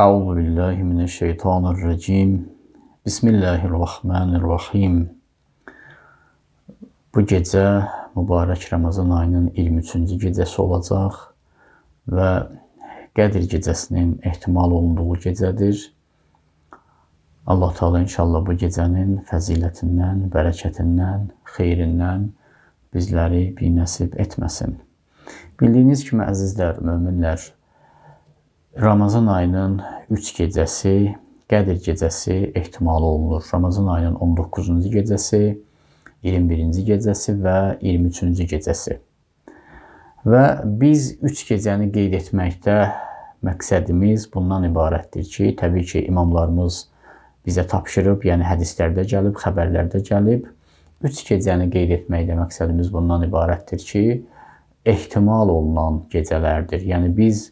Euzu billahi mineşşeytanirracim. Bismillahirrahmanirrahim. Bu gecə mübarək Ramazan ayının 23-cü gecəsi olacaq və Qədr gecəsinin ehtimal olunduğu gecədir. Allah Teala inşallah bu gecənin fəzilətindən, bərəkətindən, xeyrindən bizləri binəsib etməsin. Bildiyiniz kimi əzizlər, möminlər, Ramazan ayının 3 gecəsi, Qədr gecəsi ehtimal olunur. Ramazan ayının 19-cu gecəsi, 21-ci gecəsi və 23-cü gecəsi. Və biz 3 gecəni qeyd etməkdə məqsədimiz bundan ibarətdir ki, təbii ki, imamlarımız bizə tapşırıb, yəni hədislərdə gəlib, xəbərlərdə gəlib. 3 gecəni qeyd etməkdə məqsədimiz bundan ibarətdir ki, ehtimal olunan gecələrdir. Yəni biz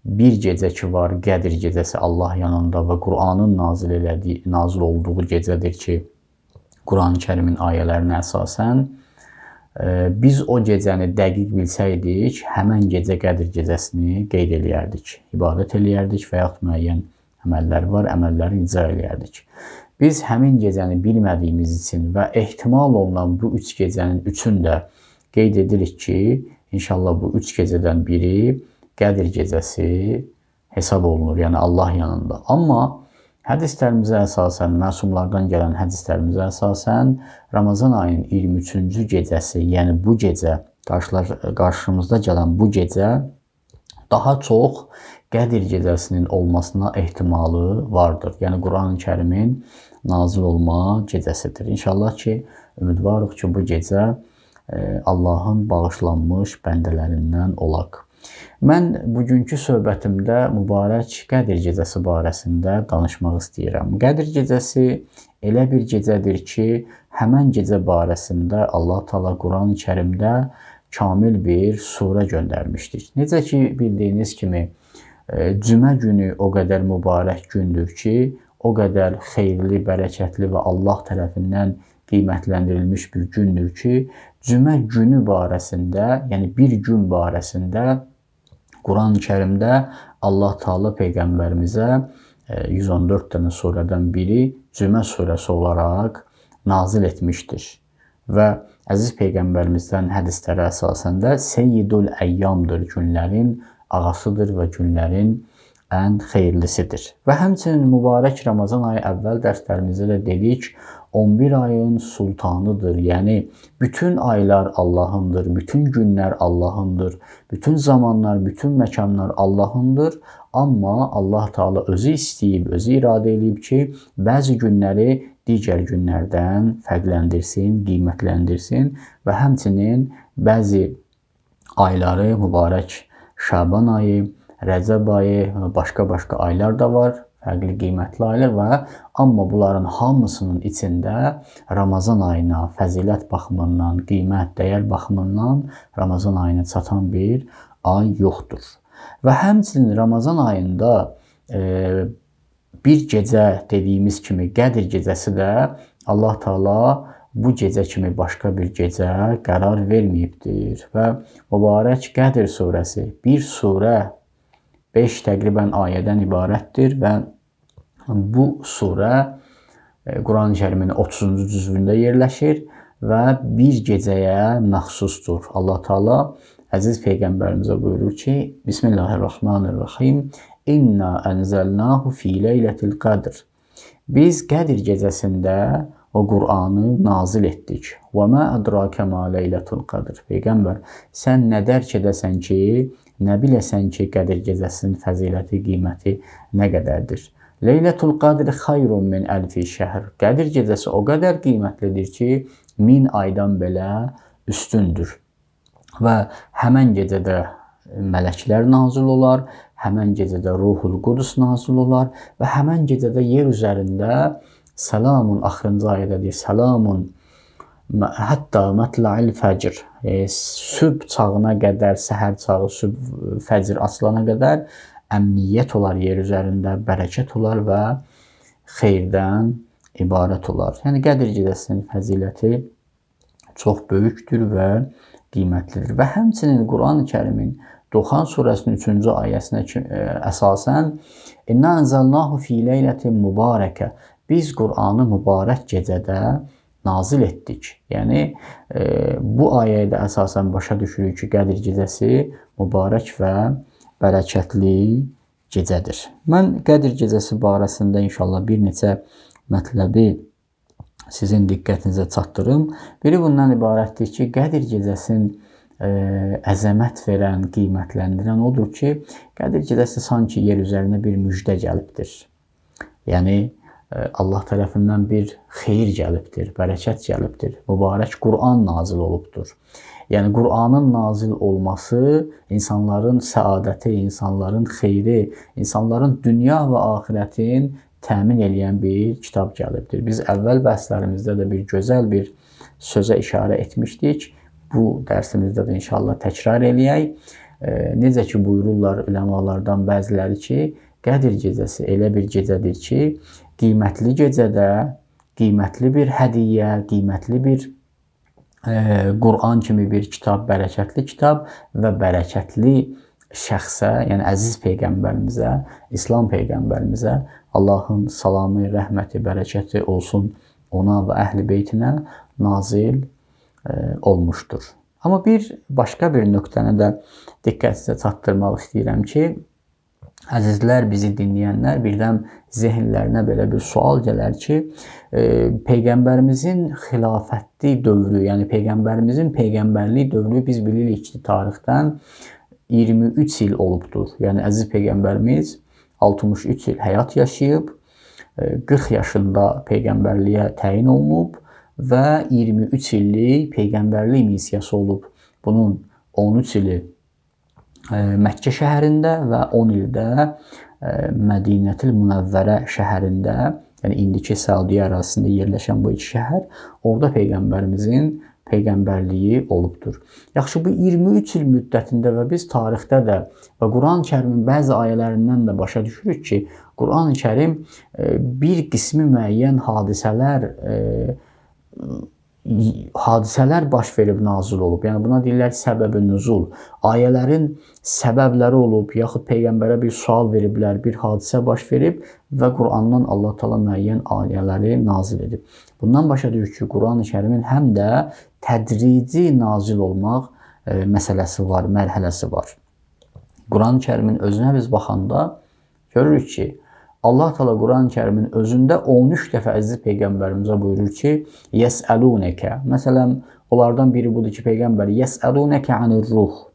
bir gecə ki var, Qədr gecəsi Allah yanında və Qur'anın nazil olduğu gecədir ki, Quran-ı Kərimin ayələrinə əsasən biz o gecəni dəqiq bilsəydik, həmən gecə Qədr gecəsini qeyd eləyərdik, ibadət eləyərdik və yaxud müəyyən əməllər var, əməlləri icra eləyərdik. Biz həmin gecəni bilmədiyimiz üçün və ehtimal olunan bu 3 gecənin 3-ünü də qeyd edirik ki, inşallah bu 3 gecədən biri Qədr gecəsi hesab olunur, yəni Allah yanında. Amma hədislərimizə əsasən, məsumlardan gələn hədislərimizə əsasən Ramazan ayının 23-cü gecəsi, yəni bu gecə, qarşımızda gələn bu gecə daha çox Qədr gecəsinin olmasına ehtimalı vardır. Yəni Quran-ı Kərimin nazil olma gecəsidir. İnşallah ki, ümidvarıq ki, bu gecə Allahın bağışlanmış bəndələrindən olaq. Mən bugünkü söhbətimdə mübarək Qədr gecəsi barəsində danışmaq istəyirəm. Qədr gecəsi elə bir gecədir ki, həmən gecə barəsində Allah Teala Quran-ı Kərimdə kamil bir surə göndərmişdir. Necə ki, bildiyiniz kimi, cümə günü o qədər mübarək gündür ki, o qədər xeyirli, bərəkətli və Allah tərəfindən qiymətləndirilmiş bir gündür ki, cümə günü barəsində, yəni bir gün barəsində Quran-ı Kərimdə Allah Teala Peyğəmbərimizə 114 dənə surədən biri cümə surəsi olaraq nazil etmişdir. Və əziz Peyğəmbərimizdən hədislərə əsasən də Seyyidul Əyyamdır, günlərin ağasıdır və günlərin ən xeyirlisidir. Və həmçinin mübarək Ramazan ayı əvvəl dərslərimizdə də dedik, 11 ayın sultanıdır. Yəni, bütün aylar Allahındır, bütün günlər Allahındır, bütün zamanlar, bütün məkanlar Allahındır. Amma Allah Teala özü istəyib, özü iradə edib ki, bəzi günləri digər günlərdən fərqləndirsin, qiymətləndirsin və həmçinin bəzi ayları, mübarək Şaban ayı, Rəcəb ayı və başqa aylar da var, fərqli qiymətli aylar var. Amma bunların hamısının içində Ramazan ayına fəzilət baxımından, qiymət, dəyər baxımından Ramazan ayına çatan bir ay yoxdur. Və həmçinin Ramazan ayında bir gecə dediyimiz kimi Qədr gecəsi də Allah Teala bu gecə kimi başqa bir gecə qərar verməyibdir. Və mübarək Qədr surəsi bir surə 5 təqribən ayədən ibarətdir və bu surə Quran-ı Kərimin 30-cu cüzvündə yerləşir və bir gecəyə məxsusdur. Allah Teala əziz Peyğəmbərimizə buyurur ki, Bismillahirrahmanirrahim, İnna ənzəlnahu fi leylətil qədr. Biz Qədr gecəsində o Qur'anı nazil etdik. Və mə ədrakə mə leylətul qədr. Peyğəmbər, sən nə dərk edəsən ki, nə biləsən ki, Qədr gecəsinin fəziləti, qiyməti nə qədərdir? Leylətul qədr xayrun min əlfi şəhr. Qədr gecəsi o qədər qiymətlidir ki, 1000 aydan belə üstündür. Və həmən gecədə mələklər nazil olar, həmən gecədə Ruhul Qudus nazil olar və həmən gecədə yer üzərində Səlamun, axırıncı ayədədir, Səlamun hətta mətla'il fəcr, sübh çağına qədər, səhər çağı, sübh fəcr açılana qədər əmniyyət olar yer üzərində, bərəkət olar və xeyirdən ibarət olar. Yəni Qədr gecəsinin fəziləti çox böyükdür və qiymətlidir. Və həmçinin Quran-ı Kərimin Duxan surəsinin 3-cü ayəsinə əsasən İnna enzelnahu fi leyletin mübarəkə. Biz Qur'anı mübarək gecədə nazil etdik. Yəni bu ayəyə də əsasən başa düşürük ki, Qədir gecəsi mübarək və bərəkətli gecədir. Mən Qədir gecəsi barəsində inşallah bir neçə mətləbi sizin diqqətinizə çatdırım. Biri bundan ibarətdir ki, Qədir gecəsinin əzəmət verən, qiymətləndirən odur ki, Qədir gecəsi sanki yer üzərinə bir müjdə gəlibdir. Yəni, Allah tərəfindən bir xeyir gəlibdir, bərəkət gəlibdir, mübarək Qur'an nazil olubdur. Yəni, Qur'anın nazil olması insanların səadəti, insanların xeyri, insanların dünya və axirətin təmin eləyən bir kitab gəlibdir. Biz əvvəl bəhslərimizdə də bir gözəl bir sözə işarə etmişdik. Bu dərsimizdə də inşallah təkrar eləyək. Necə ki, buyururlar üləmalardan bəziləri ki, Qədir gecəsi elə bir gecədir ki, qiymətli gecədə qiymətli bir hədiyyə, qiymətli bir Qur'an kimi bir kitab, bərəkətli kitab və bərəkətli şəxsə, yəni əziz Peyğəmbərimizə, İslam Peyğəmbərimizə Allahın salamı, rəhməti, bərəkəti olsun ona və əhl-i beytinə nazil olmuşdur. Amma başqa bir nöqtəni də diqqətinizə çatdırmaq istəyirəm ki, əzizlər, bizi dinləyənlər birdən zehinlərinə belə bir sual gələr ki, Peyğəmbərimizin xilafətli dövrü, yəni Peyğəmbərimizin peyğəmbərlik dövrü biz bilirik ki, tarixdən 23 il olubdur. Yəni, əziz Peyğəmbərimiz 63 il həyat yaşayıb, 40 yaşında Peyğəmbərliyə təyin olunub və 23 illik Peyğəmbərlik missiyası olub. Bunun 13 ili Məkkə şəhərində və 10 ildə Mədinətil Münəvvərə şəhərində, yəni indiki Səudiyyə ərazisində yerləşən bu iki şəhər, orada Peyğəmbərimizin Peyğəmbərliyi olubdur. Yaxşı, bu 23 il müddətində və biz tarixdə də və Quran-ı Kərimin bəzi ayələrindən də başa düşürük ki, Quran-ı Kərim bir qismi müəyyən hadisələr baş verib nazil olub. Yəni, buna deyirlər səbəb-i nüzul. Ayələrin səbəbləri olub, yaxud Peyğəmbərə bir sual veriblər, bir hadisə baş verib və Qurandan Allah Teala müəyyən ayələri nazil edib. Bundan başa düşürük ki, Quran-ı Kərimin həm də tədrici nazil olmaq məsələsi var, mərhələsi var. Quran-ı Kərimin özünə biz baxanda görürük ki, Allah Teala Quran-ı Kərimin özündə 13 dəfə əziz Peyğəmbərimizə buyurur ki, yəsəlunəkə. Məsələn, onlardan biri budur ki, Peyğəmbər yəsəlunəkə anir-ruh.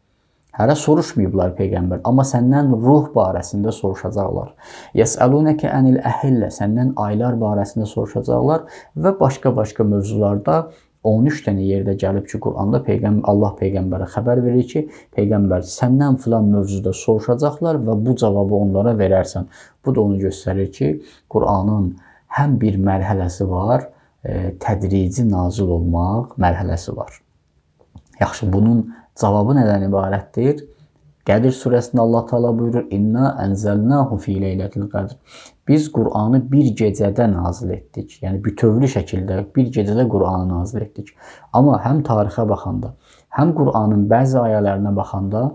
Hələ soruşmayıblar Peyğəmbər, amma səndən ruh barəsində soruşacaqlar. Yəsəlunəkə anil-əhillə, səndən aylar barəsində soruşacaqlar və başqa-başqa mövzularda 13 dənə yerdə gəlib ki, Quranda Allah Peyğəmbərə xəbər verir ki, Peyğəmbər səndən filan mövzuda soruşacaqlar və bu cavabı onlara verərsən. Bu da onu göstərir ki, Quranın həm bir mərhələsi var, tədrici nazil olmaq mərhələsi var. Yaxşı, bunun cavabı nədən ibarətdir? Qədir surəsində Allah Teala buyurur, İnna ənzəlnahu fi leylətil qədr. Biz Qur'anı bir gecədə nazil etdik. Yəni, bütövlü şəkildə bir gecədə Qur'anı nazil etdik. Amma həm tarixə baxanda, həm Qur'anın bəzi ayələrinə baxanda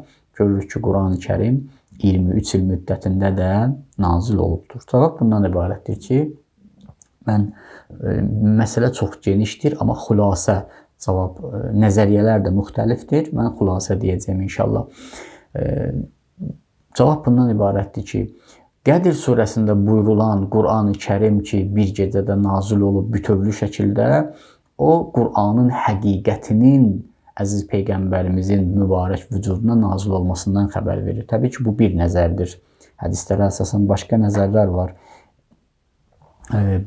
görürük ki, Quran-ı Kərim 23 il müddətində də nazil olubdur. Cavab bundan ibarətdir ki, məsələ çox genişdir, amma xülasə cavab, nəzəriyyələr də müxtəlifdir. Mən xülasə deyəcəyim inşallah. Cavab bundan ibarətdir ki, Qədir surəsində buyurulan Quran-ı Kərim ki, bir gecədə nazil olub bütövlü şəkildə, o Qur'anın həqiqətinin əziz Peyğəmbərimizin mübarək vücuduna nazil olmasından xəbər verir. Təbii ki, bu bir nəzərdir. Hədislərə əsasən başqa nəzərlər var.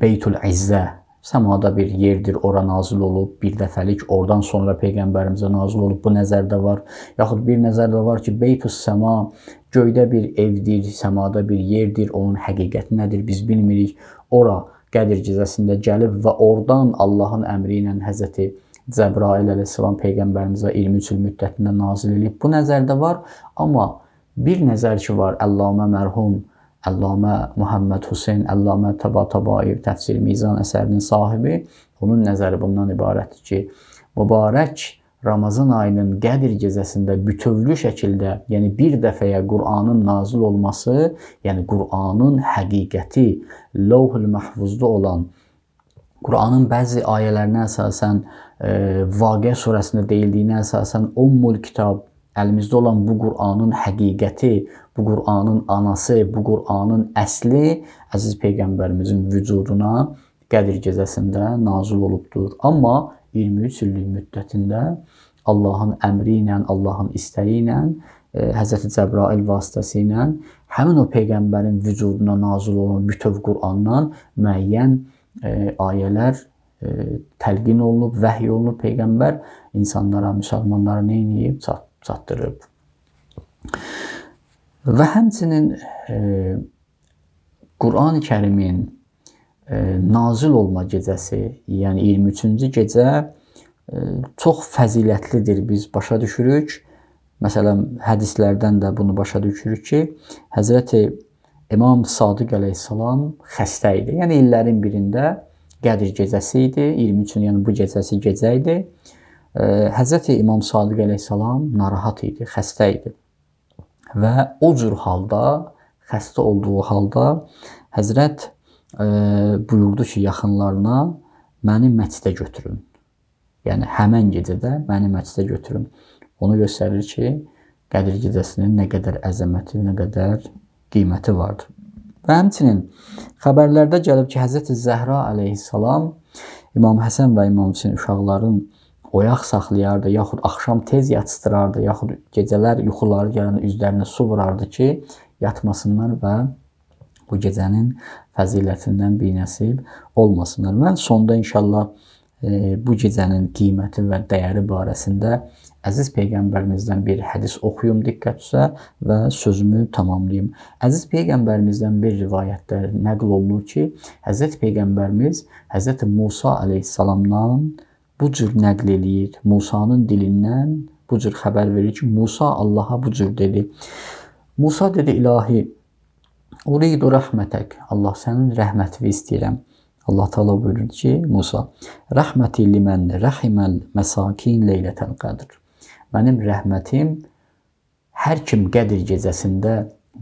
Beytul İzzə, səmada bir yerdir, ora nazil olub, bir dəfəlik, oradan sonra Peyğəmbərimizə nazil olub, bu nəzərdə var. Yaxud bir nəzərdə var ki, Beytus Səma, göydə bir evdir, səmada bir yerdir, onun həqiqəti nədir, biz bilmirik. Ora Qədir gecəsində gəlib və oradan Allahın əmri ilə Həzrəti Cəbrail əleyhissalam Peyğəmbərimizə 23 il müddətində nazil edib. Bu nəzərdə var, amma bir nəzər ki var, Əllamə mərhum, Əllamə Muhammed Hüseyn, Əllamə Təbatabai Təfsir Mizan əsərinin sahibi, onun nəzəri bundan ibarətdir ki, mübarək Ramazan ayının Qədir gecəsində bütövlü şəkildə, yəni bir dəfəyə Qur'anın nazil olması, yəni Qur'anın həqiqəti, Ləvh-ül Məhfuzda olan Qur'anın bəzi ayələrinə əsasən, Vaqia surəsində deyildiyinə əsasən Ummul Kitab, əlimizdə olan bu Qur'anın həqiqəti, bu Qur'anın anası, bu Qur'anın əsli əziz Peyğəmbərimizin vücuduna Qədir gecəsində nazil olubdur. Amma 23 illik müddətində Allahın əmri ilə, Allahın istəyi ilə, Həzrəti Cəbrail vasitəsilə həmin o Peyğəmbərin vücuduna nazil olan bütöv Qur'andan müəyyən ayələr təlqin olunub, vəhy olunub. Peyğəmbər insanlara, müsəlmanlara nə edib? Çatdırıb. Və həmçinin Qur'an-ı Kərimin nazil olma gecəsi, yəni 23-cü gecə çox fəzilətlidir, biz başa düşürük. Məsələn, hədislərdən də bunu başa düşürük ki, Həzrəti İmam Sadiq əleyhissalam xəstə idi. Yəni illərin birində Qədir gecəsi idi, 23-cü, yəni bu gecəsi gecə idi. Həzrəti İmam Sadiq əleyhissalam narahat idi, xəstə idi. Və o cür halda, xəstə olduğu halda Həzrət buyurdu ki, yaxınlarına məni məscidə götürün. Yəni həmən gecədə məni məscidə götürün. Onu göstərir ki, Qədir gecəsinin nə qədər əzəməti, nə qədər qiyməti vardır. Və həmçinin xəbərlərdə gəlib ki, Həzrəti Zəhra əleyhissalam İmam Həsən və İmam Hüseyn uşaqların oyaq saxlayardı, yaxud axşam tez yatsıdırardı, yaxud gecələr yuxuları gələndə üzlərinə su vurardı ki, yatmasınlar və bu gecənin fəzilətindən binəsib olmasınlar. Mən sonda inşallah bu gecənin qiyməti və dəyəri barəsində əziz Peyğəmbərimizdən bir hədis oxuyum diqqətinizə və sözümü tamamlayım. Əziz Peyğəmbərimizdən bir rivayətdə nəql olunur ki, Həzrət Peyğəmbərimiz Həzrət Musa əleyhissalamdan bu cür nəql eləyir. Musanın dilindən bu cür xəbər verir ki, Musa Allaha bu cür dedi. Musa dedi, ilahi, uridu rəhmətək. Allah, sənin rəhmətini istəyirəm. Allah Teala buyurur ki, Musa, rəhməti limən rəhiməl məsakin leylətəl qədr. Mənim rəhmətim hər kim Qədir gecəsində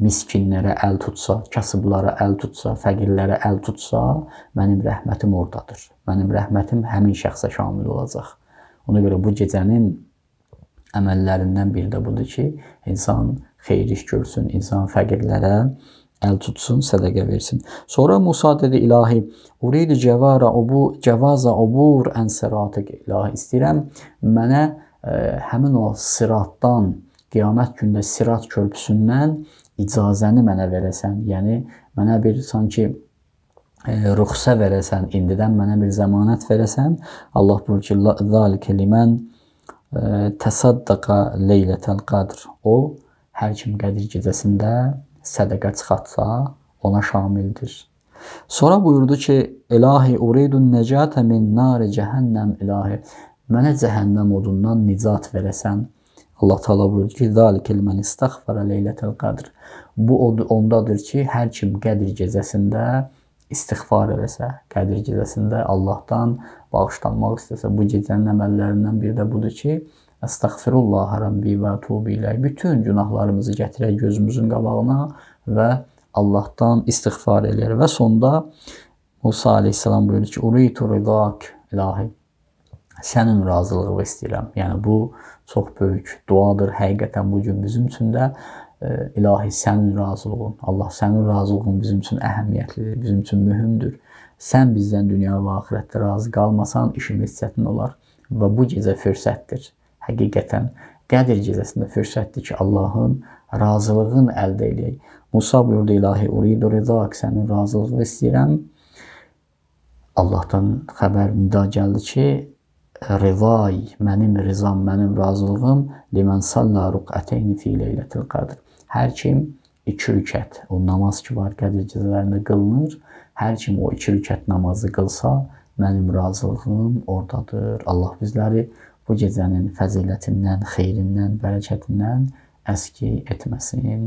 miskinlərə əl tutsa, kasıblara əl tutsa, fəqirlərə əl tutsa, mənim rəhmətim oradadır. Mənim rəhmətim həmin şəxsə şamil olacaq. Ona görə bu gecənin əməllərindən biri də budur ki, insan xeyir iş görsün, insan fəqirlərə əl tutsun, sədəqə versin. Sonra Musa dedi, ilahi, uridu cəvaza ubur ən siratik. İlahi, istəyirəm mənə həmin o siratdan, qiyamət gündə sirat körpüsündən icazəni mənə verəsən. Yəni, mənə bir sanki ruxsə verəsən, indidən mənə bir zəmanət verəsən. Allah buyurur ki, zəlikə limən təsaddaqa leylətəl qadr. O, hər kim Qədir gecəsində sədəqə çıxartsa, ona şamildir. Sonra buyurdu ki, ilahi uridun necatə min nari cəhənnəm, ilahi, mənə cəhənnəm odundan nicat verəsən. Allah Teala buyurdu ki, zəlikə limən istəğfərə leylətəl qadr. Bu ondadır ki, hər kim Qədir gecəsində istiğfar eləsə, Qədir gecəsində Allahdan bağışlanmaq istəsə, bu gecənin əməllərindən biri də budur ki, Əstəğfirullah Rabbi və tubu iləy. Bütün günahlarımızı gətirək gözümüzün qabağına və Allahdan istiğfar eləyər. Və sonda Musa aleyhissalam buyurdu ki, uritu ridak, ilahi, sənin razılığını istəyirəm. Yəni, bu çox böyük duadır. Həqiqətən bugün bizim üçün də ilahi sənin razılığın, Allah sənin razılığın bizim üçün əhəmiyyətlidir, bizim üçün mühümdür. Sən bizdən dünya və axirətdə razı qalmasan, işimiz çətin olar. Və bu gecə fürsətdir. Həqiqətən Qədir gecəsində fürsətdir ki, Allahın razılığını əldə edək. Musa buyurdu, ilahi, uridu ridak, sənin razılığını istəyirəm. Allahdan xəbər nida gəldi ki, rivay, mənim rizam, mənim razılığım limən salla rüqəteyni fi leylətil qadr. Hər kim 2 rükət, o namaz ki var, Qədir gecələrində qılınır, hər kim o 2 rükət namazı qılsa, mənim razılığım oradadır. Allah bizləri bu gecənin fəzilətindən, xeyrindən, bərəkətindən əski etməsin.